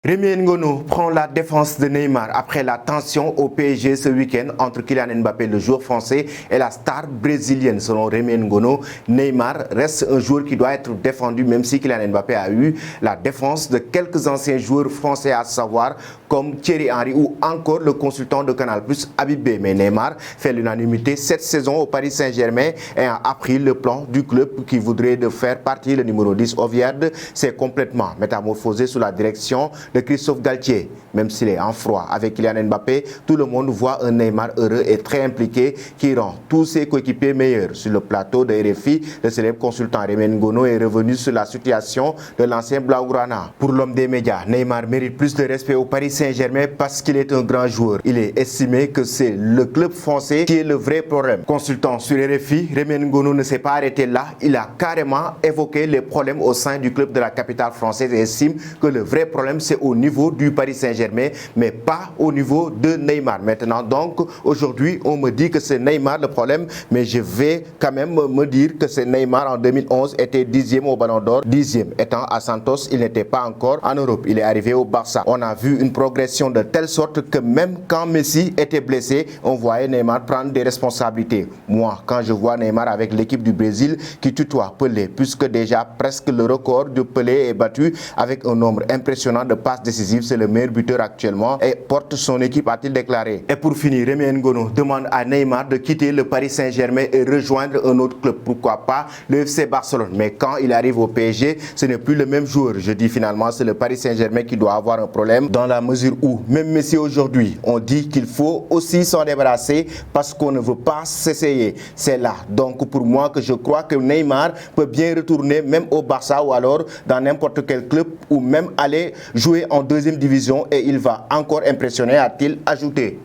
Rémi Ngono prend la défense de Neymar après la tension au PSG ce week-end entre Kylian Mbappé, le joueur français, et la star brésilienne. Selon Rémi Ngono, Neymar reste un joueur qui doit être défendu, même si Kylian Mbappé a eu la défense de quelques anciens joueurs français, à savoir comme Thierry Henry ou encore le consultant de Canal+, Habib Beye. Mais Neymar fait l'unanimité cette saison au Paris Saint-Germain et a appris le plan du club qui voudrait de faire partie le numéro 10 Ovierde. C'est complètement métamorphosé sous la direction de Christophe Galtier. Même s'il est en froid avec Kylian Mbappé, tout le monde voit un Neymar heureux et très impliqué qui rend tous ses coéquipiers meilleurs. Sur le plateau de RFI, le célèbre consultant Rémi Ngono est revenu sur la situation de l'ancien Blaugrana. Pour l'homme des médias, Neymar mérite plus de respect au Paris Saint-Germain parce qu'il est un grand joueur. Il est estimé que c'est le club français qui est le vrai problème. Consultant sur RFI, Rémi Ngono ne s'est pas arrêté là. Il a carrément évoqué les problèmes au sein du club de la capitale française et estime que le vrai problème c'est au niveau du Paris Saint-Germain, mais pas au niveau de Neymar. Maintenant donc, aujourd'hui, on me dit que c'est Neymar le problème, mais je vais quand même me dire que c'est Neymar en 2011 était 10e au Ballon d'Or. 10e étant à Santos, il n'était pas encore en Europe. Il est arrivé au Barça. On a vu une progression de telle sorte que même quand Messi était blessé, on voyait Neymar prendre des responsabilités. Moi, quand je vois Neymar avec l'équipe du Brésil qui tutoie Pelé, puisque déjà presque le record de Pelé est battu avec un nombre impressionnant de passes décisives, c'est le meilleur buteur actuellement et porte son équipe, a-t-il déclaré. Et pour finir, Rémi Ngono demande à Neymar de quitter le Paris Saint-Germain et rejoindre un autre club, pourquoi pas le FC Barcelone. Mais quand il arrive au PSG, ce n'est plus le même joueur. Je dis finalement, c'est le Paris Saint-Germain qui doit avoir un problème dans la mesure où, même Messi aujourd'hui, on dit qu'il faut aussi s'en débarrasser parce qu'on ne veut pas s'essayer. C'est là donc pour moi que je crois que Neymar peut bien retourner même au Barça ou alors dans n'importe quel club ou même aller jouer en deuxième division et il va encore impressionner, a-t-il ajouté.